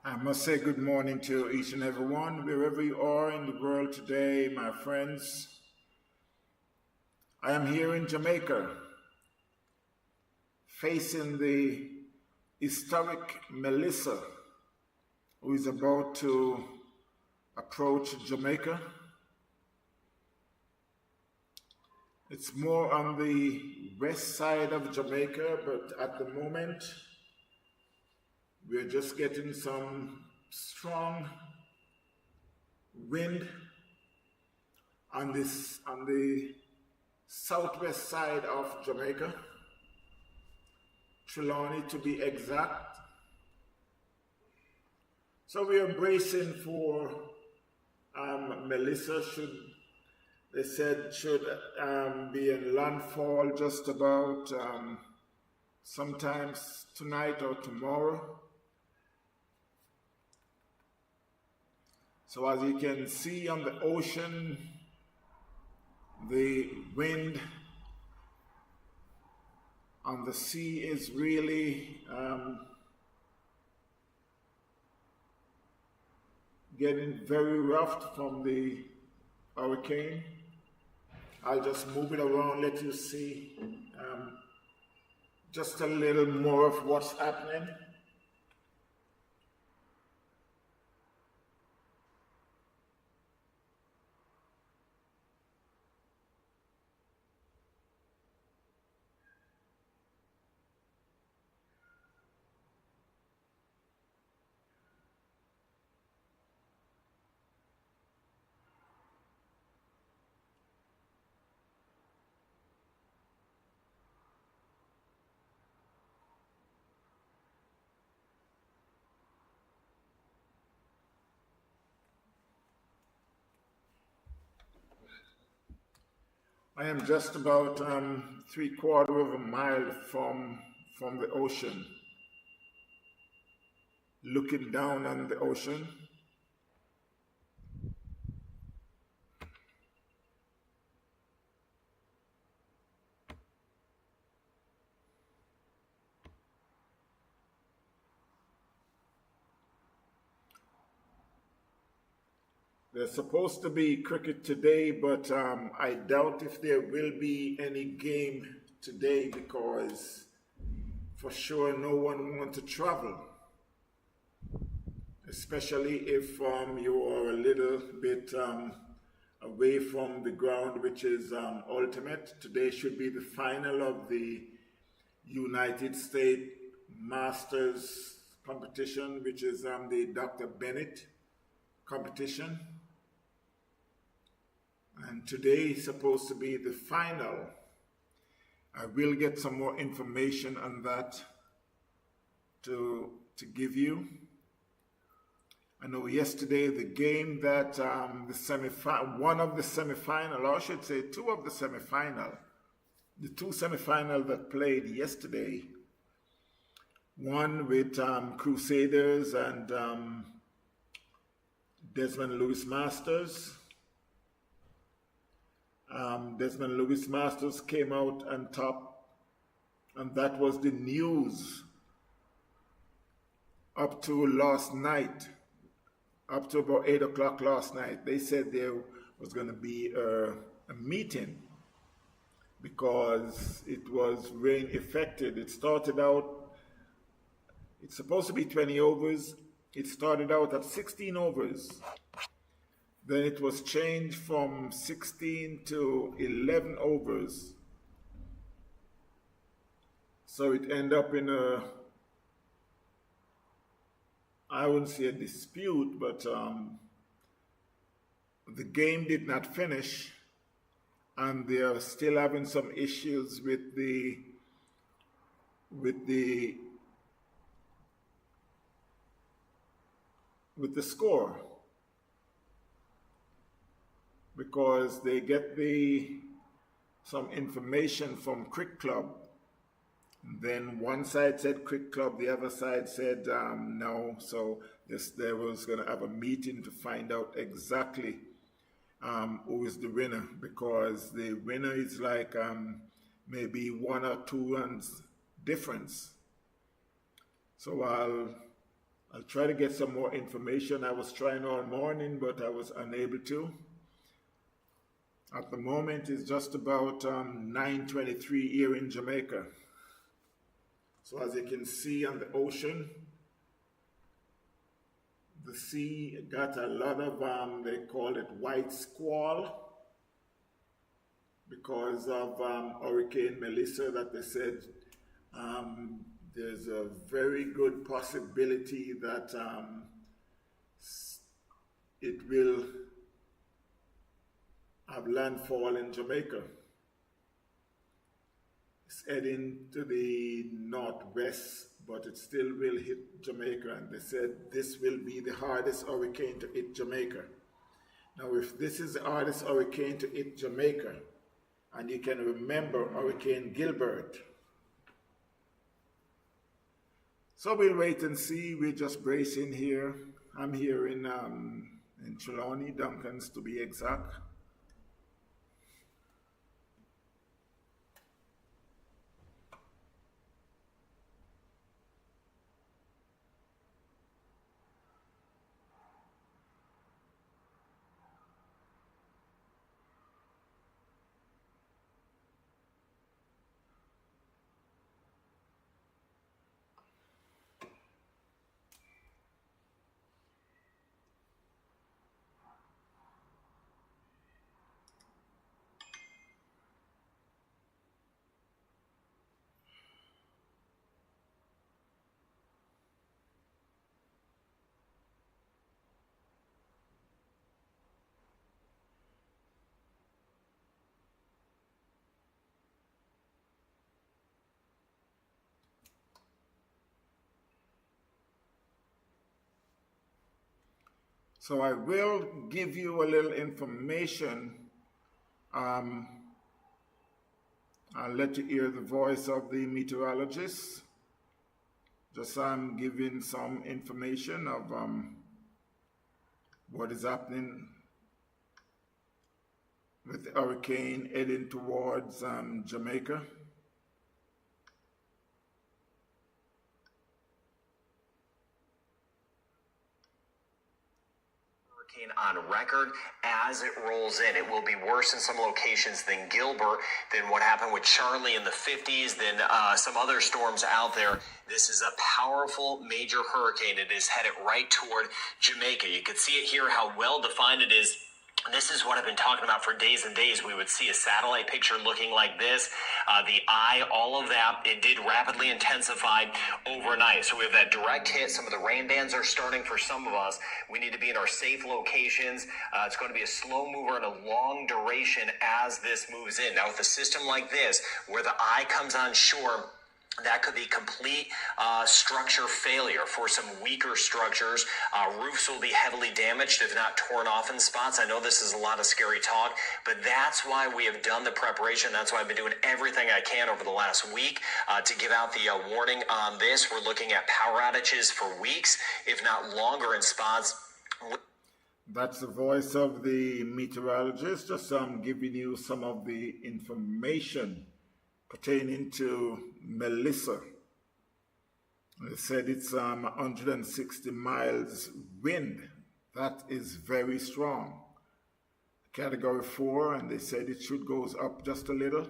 I must say good morning to each and every one, wherever you are in the world today, my friends. I am here in Jamaica, facing the historic Melissa, who is about to approach Jamaica. It's more on the west side of Jamaica, but at the moment, we're just getting some strong wind on the southwest side of Jamaica, Trelawney to be exact. So we are bracing for Melissa should be in landfall just about sometimes tonight or tomorrow. So as you can see on the ocean, the wind on the sea is really getting very rough from the hurricane. I'll just move it around, let you see just a little more of what's happening. I am just about 3/4 of a mile from the ocean, looking down on the ocean. There's supposed to be cricket today, but I doubt if there will be any game today because for sure no one wants to travel, especially if you are a little bit away from the ground, which is ultimate. Today should be the final of the United States Masters competition, which is the Dr. Bennett competition. And today is supposed to be the final. I will get some more information on that to give you. I know yesterday the game that one of the semifinal, or I should say two of the semifinal, the two semifinal that played yesterday, one with Crusaders and Desmond Lewis Masters. Desmond Lewis Masters came out on top, and that was the news up to last night, up to about 8 o'clock last night. They said there was going to be a meeting because it was rain affected. It started out, it's supposed to be 20 overs. It started out at 16 overs. Then it was changed from 16 to 11 overs. So it ended up in I wouldn't say a dispute, but the game did not finish, and they are still having some issues with the score, because they get some information from Cricket Club. Then one side said Cricket Club, the other side said no. So they was going to have a meeting to find out exactly who is the winner, because the winner is like maybe 1 or 2 runs difference. So I'll try to get some more information. I was trying all morning, but I was unable to. At the moment, it's just about 9:23 here in Jamaica. So as you can see on the ocean, the sea got a lot of, they call it white squall, because of Hurricane Melissa, that they said there's a very good possibility that it will have landfall in Jamaica. It's heading to the northwest, but it still will hit Jamaica, and they said this will be the hardest hurricane to hit Jamaica. Now, if this is the hardest hurricane to hit Jamaica, and you can remember Hurricane Gilbert, so we'll wait and see. We're just bracing here. I'm here in Trelawney, Duncan's to be exact. So I will give you a little information. I'll let you hear the voice of the meteorologist. Just giving some information of what is happening with the hurricane heading towards Jamaica. On record as it rolls in. It will be worse in some locations than Gilbert, than what happened with Charlie in the 50s, than some other storms out there. This is a powerful major hurricane. It is headed right toward Jamaica. You can see it here, how well defined it is. This is what I've been talking about for days and days. We would see a satellite picture looking like this. The eye, all of that, it did rapidly intensify overnight. So we have that direct hit. Some of the rain bands are starting for some of us. We need to be in our safe locations. It's going to be a slow mover and a long duration as this moves in. Now with a system like this, where the eye comes on shore, that could be complete structure failure for some weaker structures. Roofs will be heavily damaged, if not torn off in spots. I know this is a lot of scary talk, but that's why we have done the preparation. That's why I've been doing everything I can over the last week to give out the warning on this. We're looking at power outages for weeks, if not longer in spots. That's the voice of the meteorologist, just giving you some of the information pertaining to Melissa. They said it's 160 miles wind. That is very strong. Category 4, and they said it should go up just a little.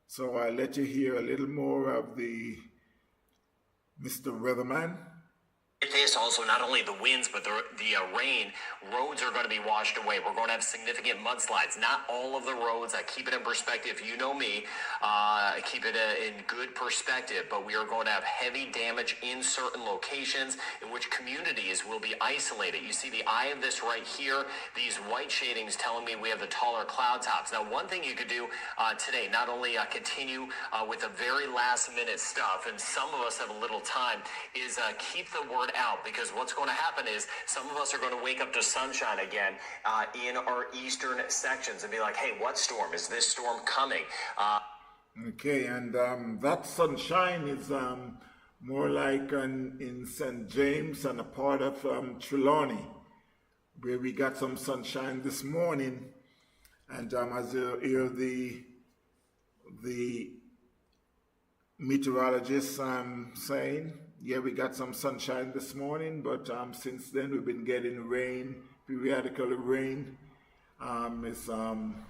So I'll let you hear a little more of the Mr. Weatherman. This also, not only the winds, but the rain, roads are going to be washed away. We're going to have significant mudslides. Not all of the roads. I keep it in perspective. You know me. I keep it in good perspective. But we are going to have heavy damage in certain locations in which communities will be isolated. You see the eye of this right here. These white shadings telling me we have the taller cloud tops. Now, one thing you could do today, not only continue with the very last minute stuff, and some of us have a little time, is keep the word out, because what's going to happen is some of us are going to wake up to sunshine again in our eastern sections and be like, hey, what storm? Is this storm coming? Okay, and that sunshine is more like in St. James and a part of Trelawney, where we got some sunshine this morning. And as you hear the meteorologist saying, Yeah, we got some sunshine this morning, but since then we've been getting rain, periodical rain. It's on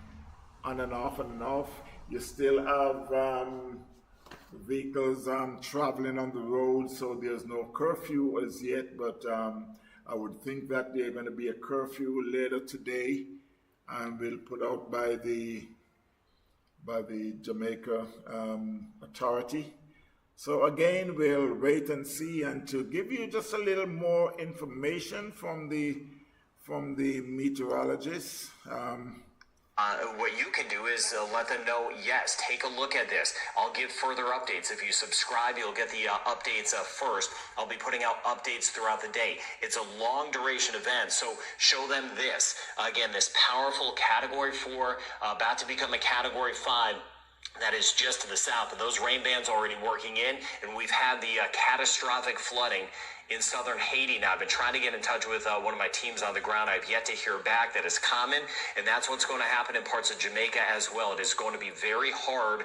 and off and off. You still have vehicles traveling on the road, so there's no curfew as yet, but I would think that there's going to be a curfew later today and will put out by the Jamaica authority. So again, we'll wait and see, and to give you just a little more information from the meteorologists. What you can do is let them know, yes, take a look at this. I'll give further updates. If you subscribe, you'll get the updates first. I'll be putting out updates throughout the day. It's a long duration event, so show them this. Again, this powerful Category 4, about to become a Category 5. That is just to the south, and those rain bands already working in, and we've had the catastrophic flooding in southern Haiti. Now, I've been trying to get in touch with one of my teams on the ground. I've yet to hear back. That is common, and that's what's going to happen in parts of Jamaica as well. It is going to be very hard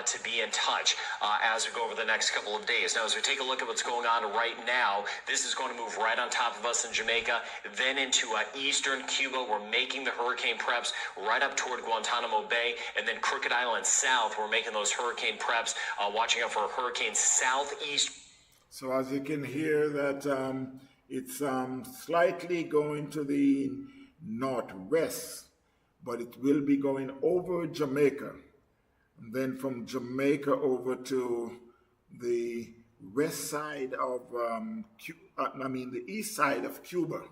to be in touch as we go over the next couple of days. Now, as we take a look at what's going on right now, this is going to move right on top of us in Jamaica, then into eastern Cuba. We're making the hurricane preps right up toward Guantanamo Bay, and then Crooked Island south. We're making those hurricane preps, watching out for a hurricane southeast. So as you can hear that it's slightly going to the northwest, but it will be going over Jamaica. And then from Jamaica over to the west side of, the east side of Cuba.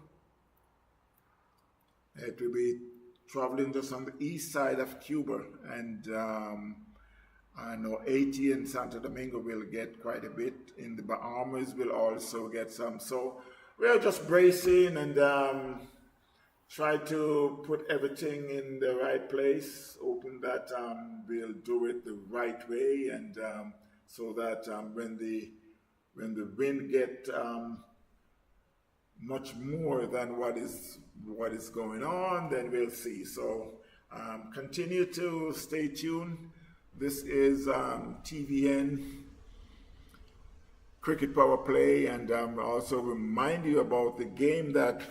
It will be traveling just on the east side of Cuba, and I know Haiti and Santo Domingo will get quite a bit. In the Bahamas will also get some. So we're just bracing and try to put everything in the right place. Hoping that we'll do it the right way, and so that when the wind get much more than what is going on, then we'll see. So continue to stay tuned. This is TVN Cricket Power Play, and also remind you about the game that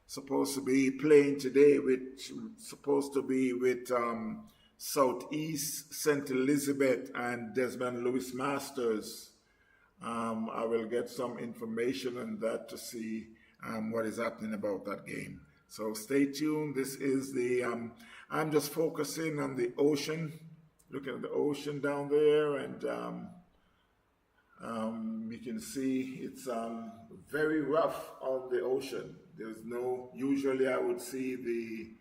supposed to be playing today, which supposed to be with Southeast St. Elizabeth and Desmond Lewis Masters. I will get some information on that to see what is happening about that game. So stay tuned. This is the, I'm just focusing on the ocean, looking at the ocean down there, and you can see it's very rough on the ocean. There's no, usually I would see the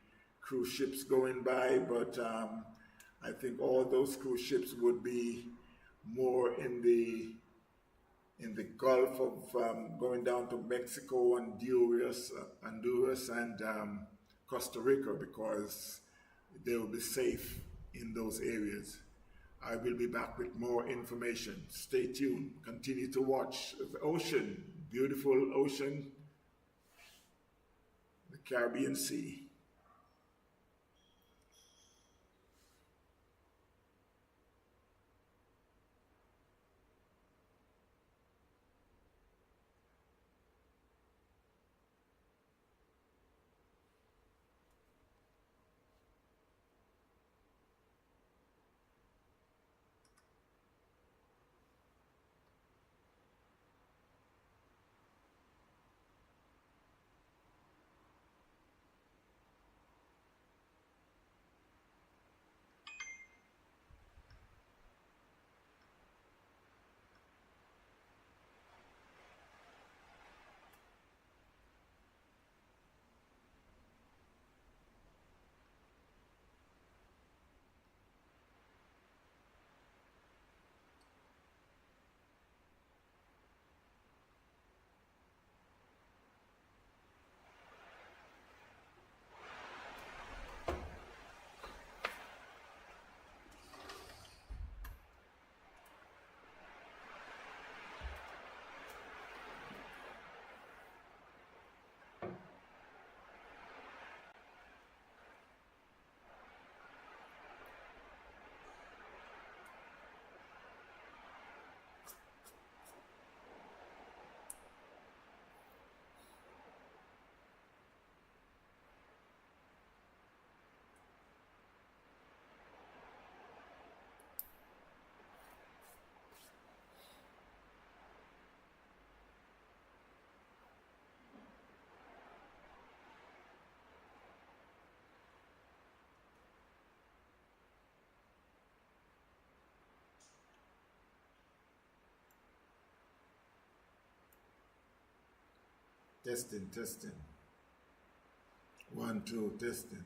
cruise ships going by, but I think all those cruise ships would be more in the Gulf of going down to Mexico, Honduras, and Costa Rica, because they will be safe in those areas. I will be back with more information. Stay tuned. Continue to watch the ocean, beautiful ocean, the Caribbean Sea. Testing, testing. 1, 2, testing.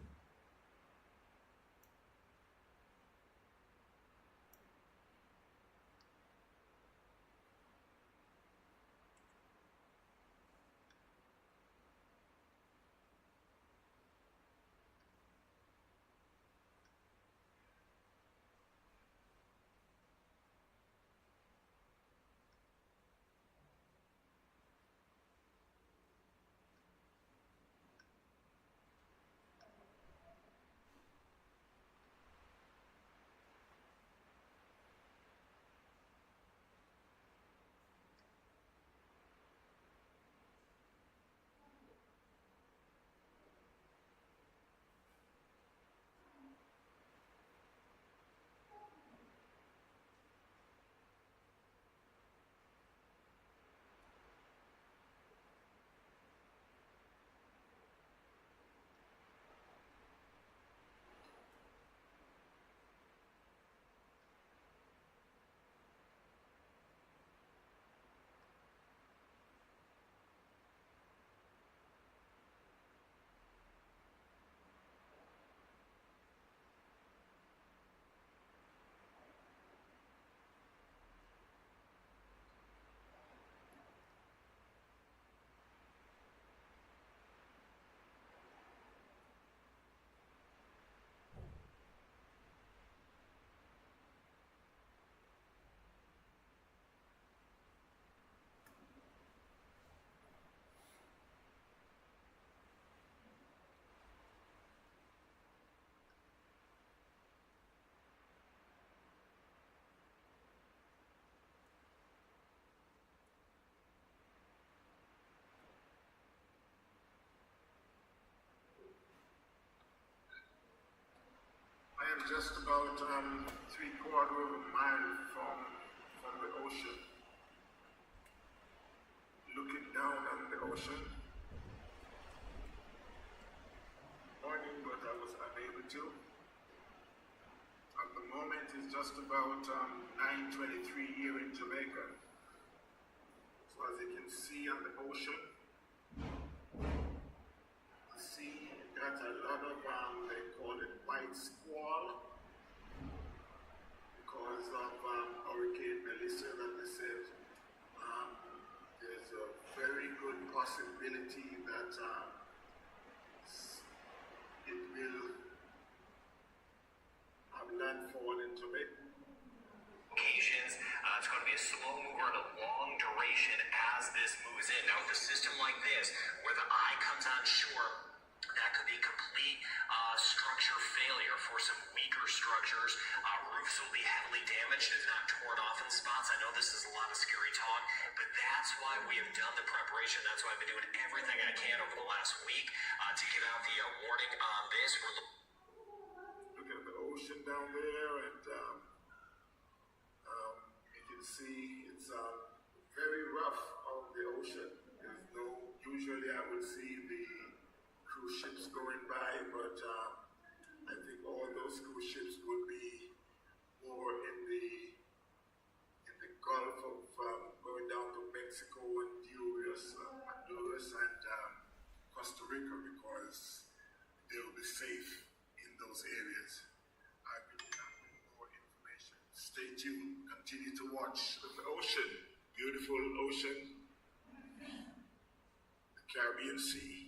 I am just about 3/4 of a mile from the ocean, looking down on the ocean. Morning, but I was unable to. At the moment, it's just about 9:23 here in Jamaica. So as you can see on the ocean, the sea got a lot of they call it white squall because of Hurricane Melissa that they said there's a very good possibility that it will have landfall in Jamaica. Occasions, it's going to be a slow mover and a long duration as this moves in. Now, with a system like this, where the eye comes on shore, that could be complete structure failure for some weaker structures. Roofs will be heavily damaged, if not torn off in spots. I know this is a lot of scary talk, but that's why we have done the preparation. That's why I've been doing everything I can over the last week to give out the warning on this. Look at the ocean down there, and you can see it's very rough on the ocean. There's no, usually I would see the cruise ships going by, but I think all those cruise ships would be more in the Gulf of going down to Mexico and Honduras and Costa Rica, because they will be safe in those areas. I will have more information. Stay tuned. Continue to watch the ocean. Beautiful ocean. The Caribbean Sea.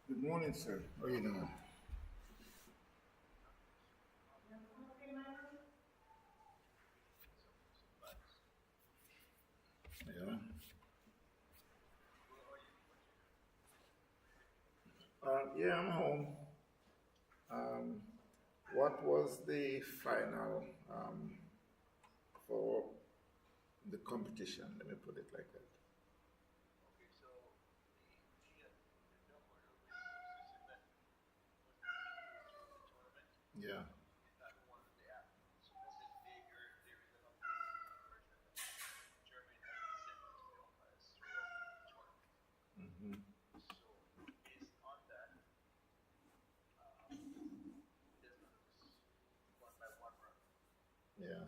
Good morning, sir. How are you doing? Yeah. Yeah, I'm home. Um, what was the final for the competition? Let me put it like that. Yeah. Hmm. Yeah.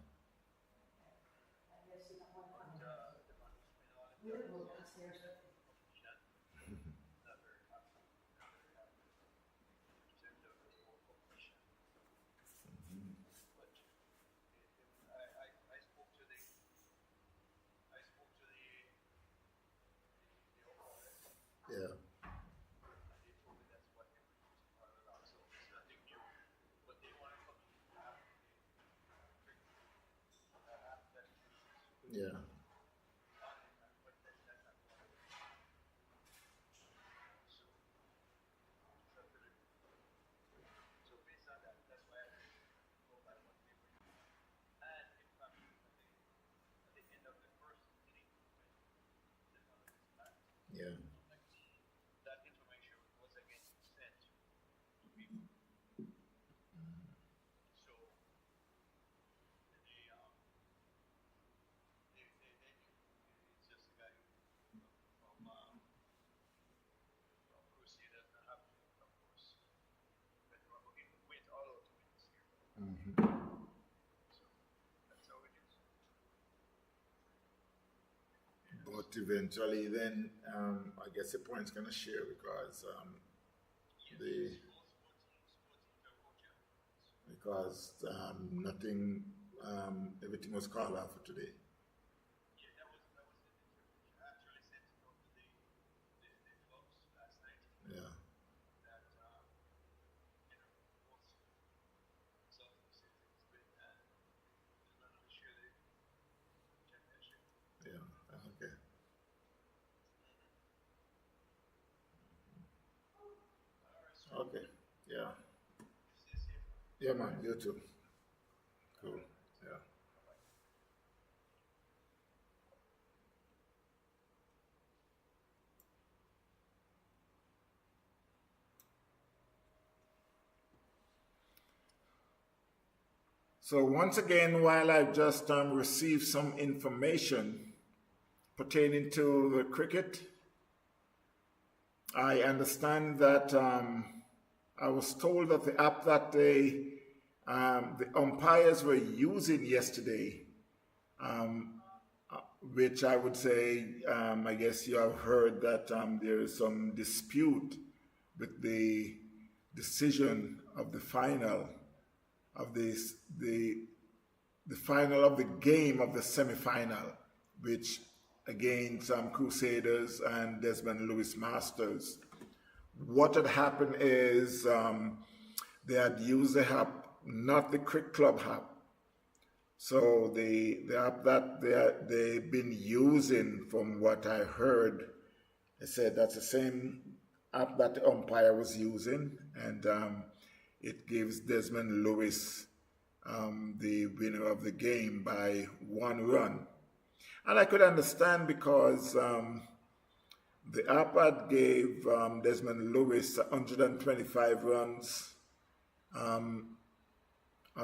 Yeah. Yeah. Yeah. Hmm. But eventually, then I guess the point's gonna share because the nothing, everything was called out for today. Yeah. Yeah. Okay. Okay. Yeah. Yeah, man. You too. Cool. Yeah. So once again, while I've just received some information pertaining to the cricket, I understand that I was told that the app that the umpires were using yesterday, which I would say, I guess you have heard that there is some dispute with the decision of the final of this the final of the game of the semi-final, which against Crusaders and Desmond Lewis Masters. What had happened is they had used the app, not the Crick Club app. So the app that they've been using, from what I heard, they said that's the same app that the umpire was using, and it gives Desmond Lewis the winner of the game by 1 run. And I could understand because the app gave Desmond Lewis 125 runs on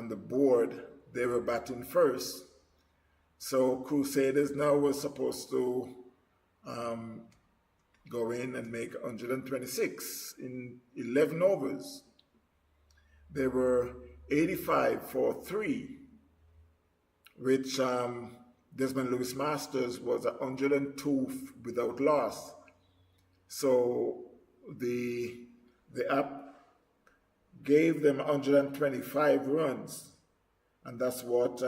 the board. They were batting first. So Crusaders now were supposed to go in and make 126 in 11 overs. They were 85 for 3, which Desmond Lewis Masters was 102 without loss. So the app gave them 125 runs, and that's what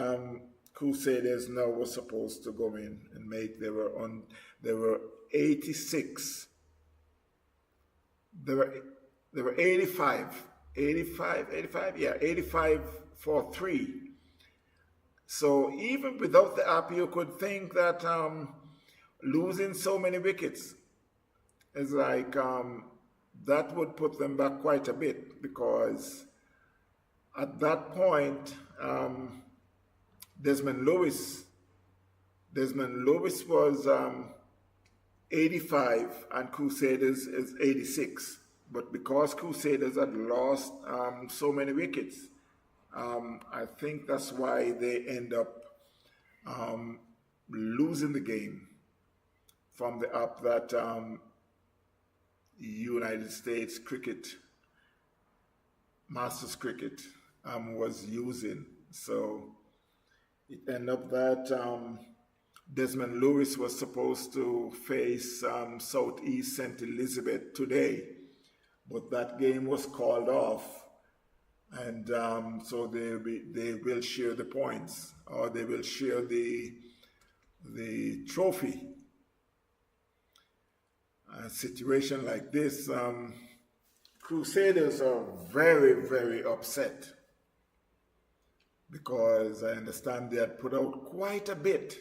Crusaders now were supposed to go in and make. They were 86. They were They were 85 for three. So even without the app, you could think that losing so many wickets is like that would put them back quite a bit, because at that point, Desmond Lewis was 85 and Crusaders is 86. But because Crusaders had lost so many wickets, I think that's why they end up losing the game from the app that United States Cricket, Masters Cricket, was using. So it ended up that Desmond Lewis was supposed to face Southeast St. Elizabeth today, but that game was called off, and so they will share the points, or they will share the trophy. A situation like this, Crusaders are very, very upset, because I understand they had put out quite a bit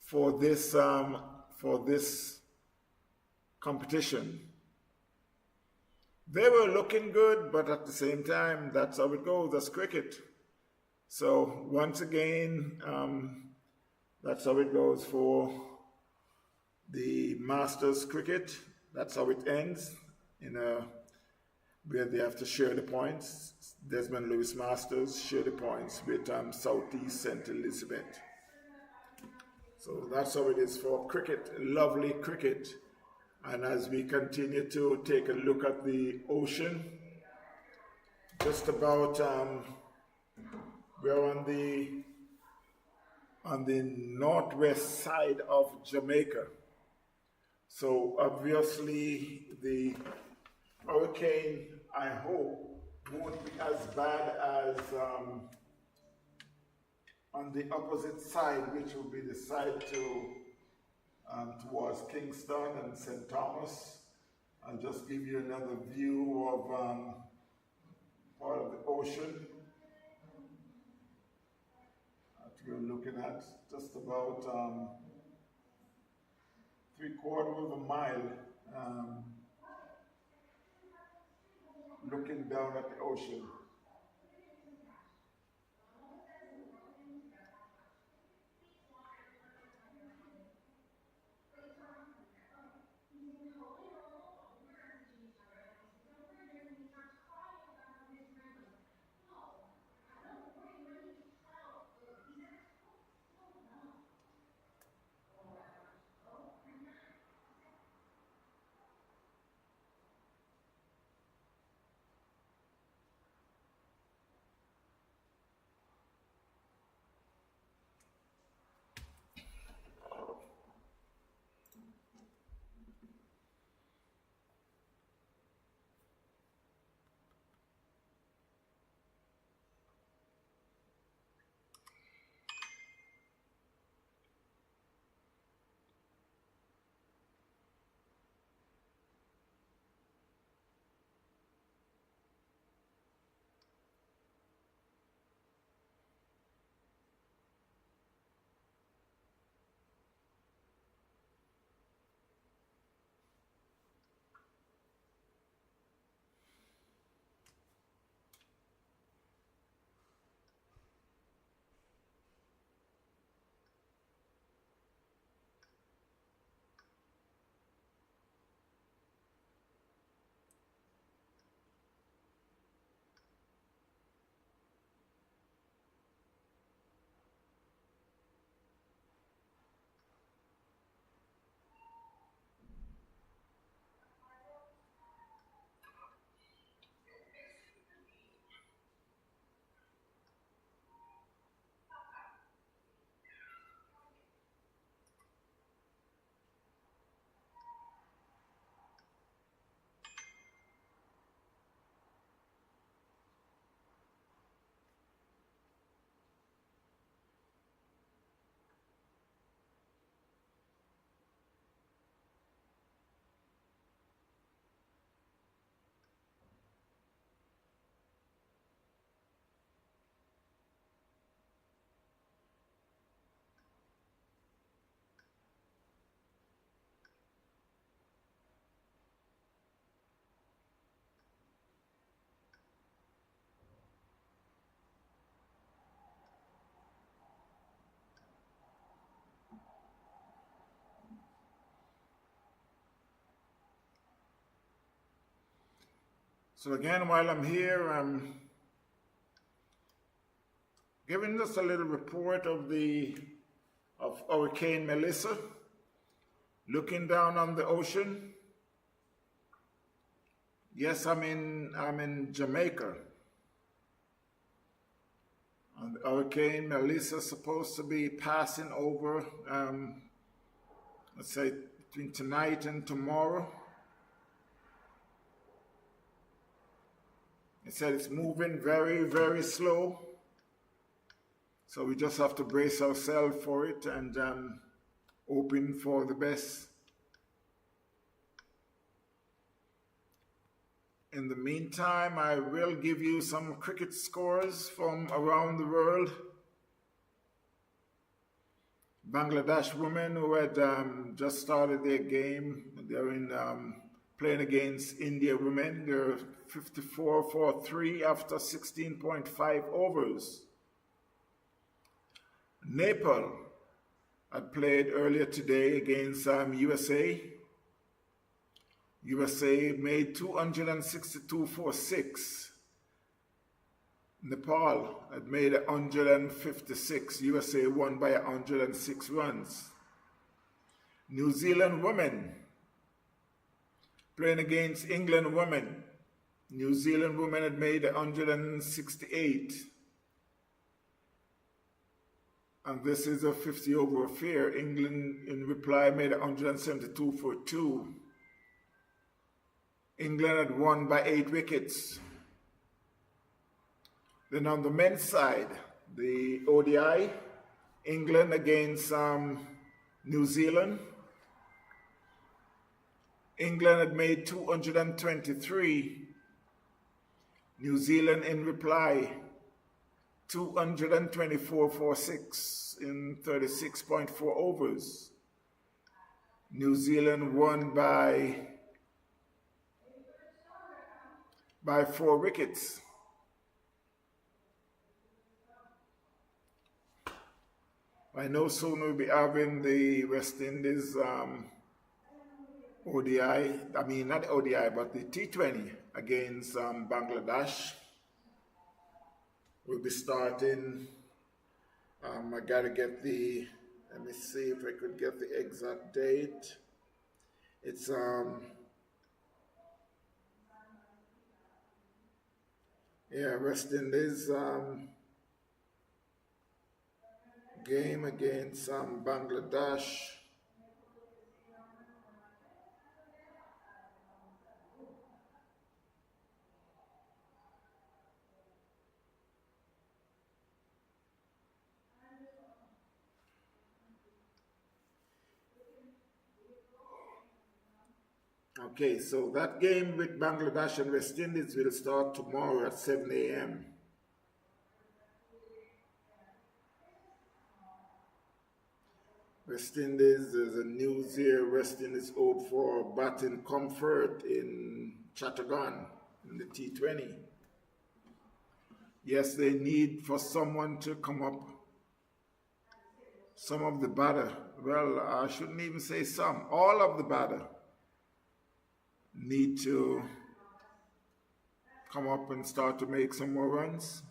for this competition. They were looking good, but at the same time, that's how it goes. That's cricket. So once again, that's how it goes for the Masters Cricket. That's how it ends, where they have to share the points. Desmond Lewis Masters share the points with Southeast St. Elizabeth. So that's how it is for cricket, lovely cricket. And as we continue to take a look at the ocean, just about we're on the northwest side of Jamaica. So obviously the hurricane, I hope, won't be as bad as on the opposite side, which will be the side towards Kingston and St. Thomas. I'll just give you another view of part of the ocean that we're looking at. Just about 3/4 of a mile looking down at the ocean. So again, while I'm here, I'm giving us a little report of Hurricane Melissa, looking down on the ocean. Yes, I'm in Jamaica. And Hurricane Melissa is supposed to be passing over, let's say between tonight and tomorrow. It said it's moving very, very slow. So we just have to brace ourselves for it and hoping for the best. In the meantime, I will give you some cricket scores from around the world. Bangladesh women who had just started their game, they're playing against India women. They're 54 for 3 after 16.5 overs. Nepal had played earlier today against USA. USA made 262 for 6. Nepal had made 156. USA won by 106 runs. New Zealand women playing against England women. New Zealand women had made 168. And this is a 50 over affair. England in reply made 172 for 2. England had won by 8 wickets. Then on the men's side, the ODI, England against New Zealand. England had made 223. New Zealand in reply, 224 for 6 in 36.4 overs. New Zealand won by 4 wickets. I know soon we'll be having the West Indies ODI, I mean not the ODI, but the T20 against Bangladesh. We'll be starting, I gotta get let me see if I could get the exact date. It's West Indies game against Bangladesh. Okay, so that game with Bangladesh and West Indies will start tomorrow at 7 a.m. West Indies, there's a news here. West Indies hope for batting comfort in Chattogram in the T20. Yes, they need for someone to come up. Some of the batter, well, I shouldn't even say some, all of the batter need to come up and start to make some more runs.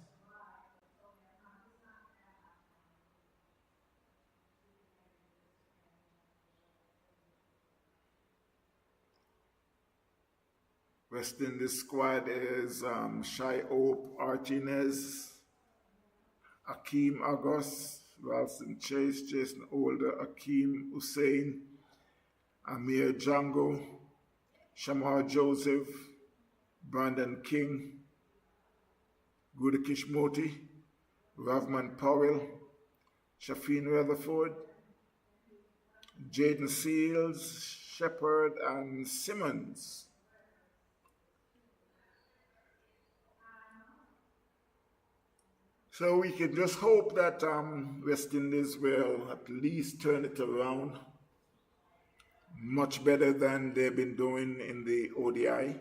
West Indies squad is Shai Hope, Artinez, Akeem Agos, Ralston Chase, Jason Holder, Akeem Hussain, Amir Django, Shamar Joseph, Brandon King, Gudakish Moti, Ravman Powell, Shafin Rutherford, Jaden Seals, Shepard, and Simmons. So we can just hope that West Indies will at least turn it around much better than they've been doing in the ODI.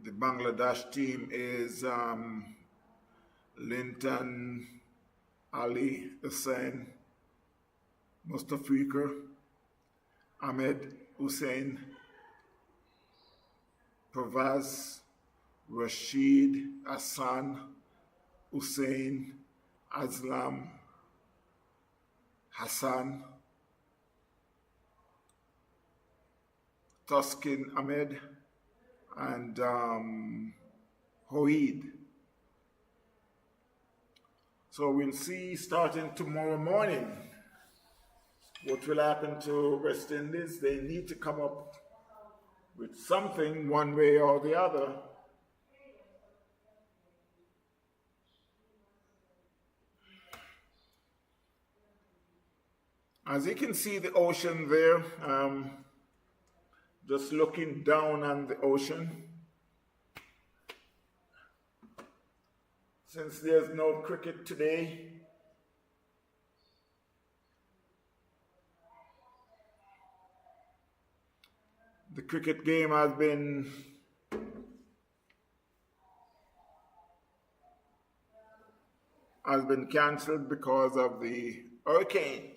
The Bangladesh team is Linton Ali Hussein Mustafika, Ahmed Hussein Pervaz, Rashid Hassan Hussein Aslam Hassan, Tuskin Ahmed, and Hoid. So we'll see starting tomorrow morning what will happen to West Indies. They need to come up with something one way or the other. As you can see the ocean there, just looking down on the ocean. Since there's no cricket today, the cricket game has been cancelled because of the hurricanes.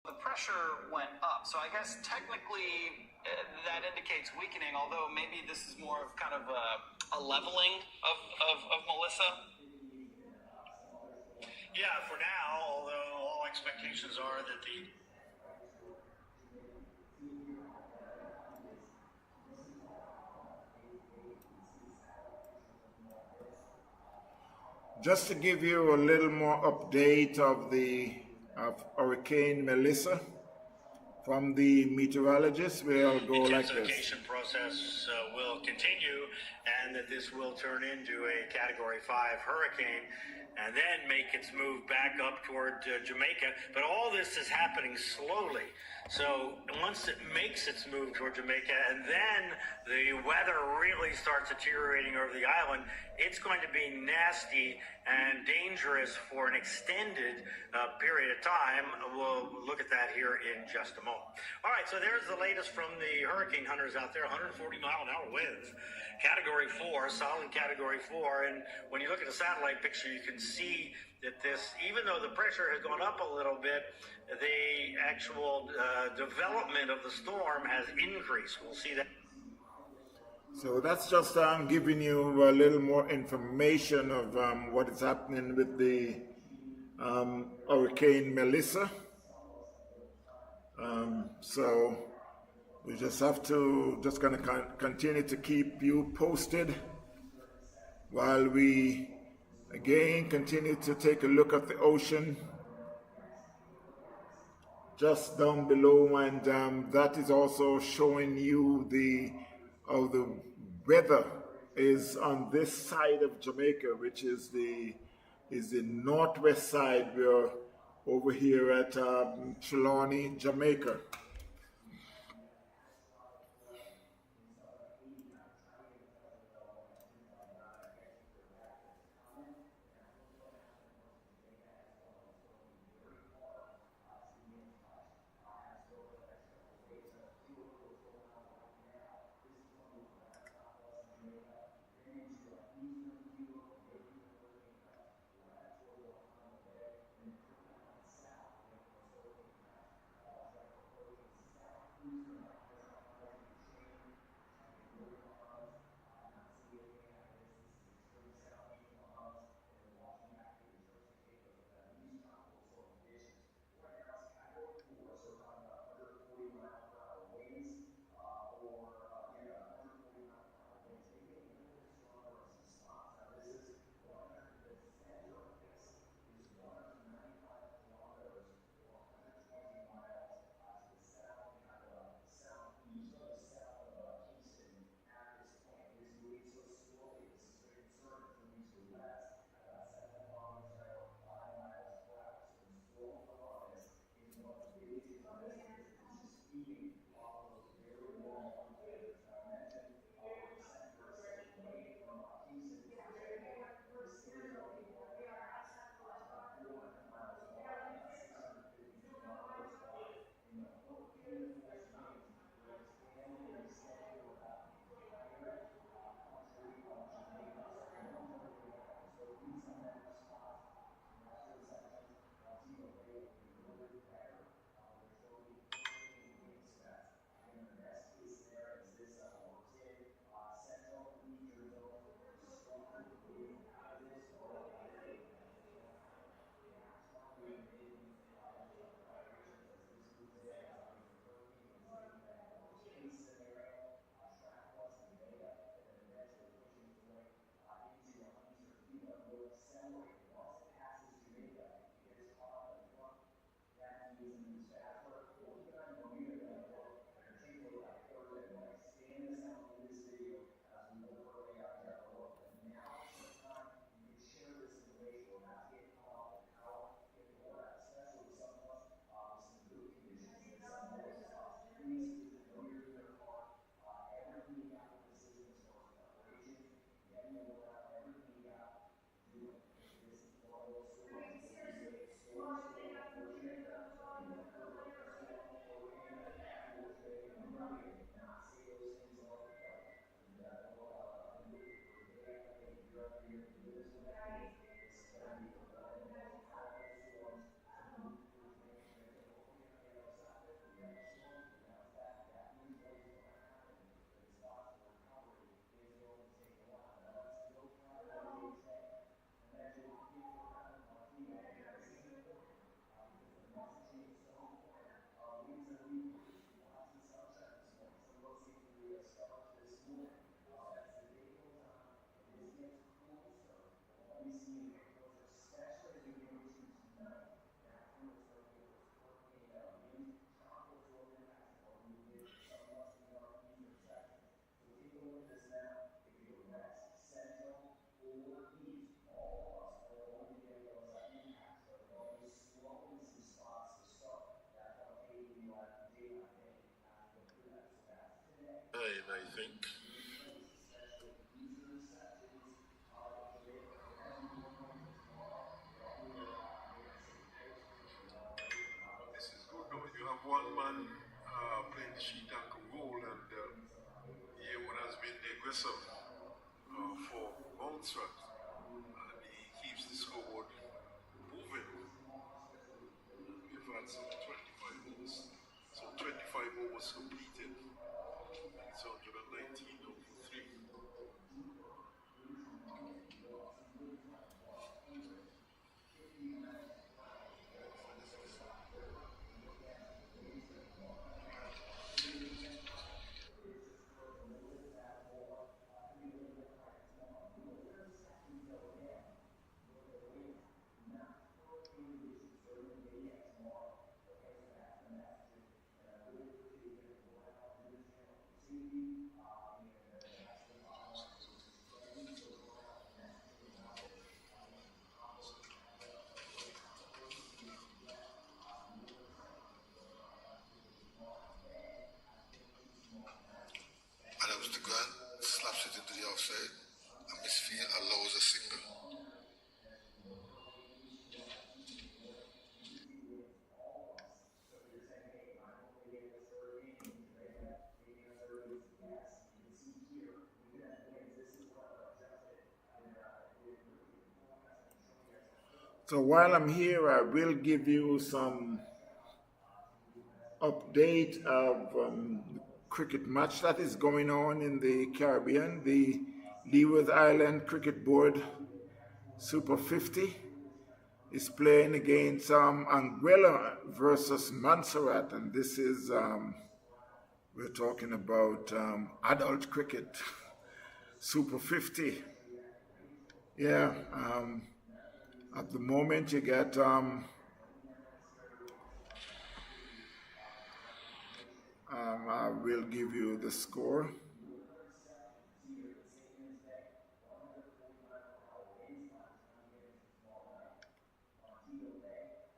The pressure went up, so I guess technically that indicates weakening, although maybe this is more of kind of a leveling of Melissa. Yeah, for now, although all expectations are that the Just to give you a little more update of Hurricane Melissa from the meteorologist, we'll go like this. intensification process will continue, and that this will turn into a Category 5 hurricane and then make its move back up toward Jamaica. But all this is happening slowly. So once it makes its move toward Jamaica and then the weather really starts deteriorating over the island, it's going to be nasty and dangerous for an extended period of time. We'll look at that here in just a moment. All right, so there's the latest from the hurricane hunters out there. 140-mile-an-hour winds. Category 4, solid Category 4. And when you look at the satellite picture, you can see that this, even though the pressure has gone up a little bit, the actual development of the storm has increased. We'll see that. So that's just giving you a little more information of what is happening with the Hurricane Melissa. So we just have to continue to keep you posted while we again continue to take a look at the ocean just down below, and that is also showing you how the weather is on this side of Jamaica, which is the northwest side. We're over here at Trelawney, Jamaica. I think. This is good. No, you have one man playing the sheet anchor role, and he has been the aggressor for Montserrat, and he keeps the scoreboard moving. We've had some 25 overs, so 25 overs completed. It's 119 over 3. Adams the Grant slaps it into the offside. A misfield allows a single. So while I'm here, I will give you some update of the cricket match that is going on in the Caribbean. The Leeward Island Cricket Board Super 50 is playing against Anguilla versus Montserrat, and this is we're talking about adult cricket Super 50. Yeah, at the moment you get I will give you the score.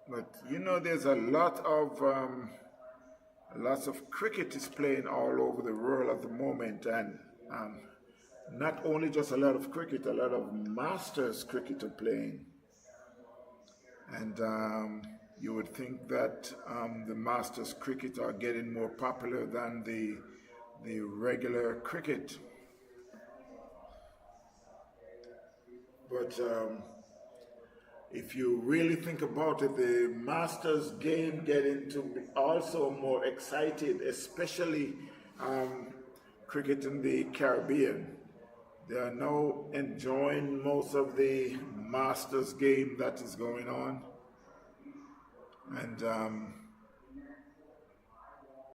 But you know, there's a lot of lots of cricket is playing all over the world at the moment, and not only just a lot of cricket, a lot of Masters cricket are playing. And you would think that the Masters cricket are getting more popular than the regular cricket. But if you really think about it, the Masters game getting to be also more excited, especially cricket in the Caribbean. They are now enjoying most of the Masters game that is going on. And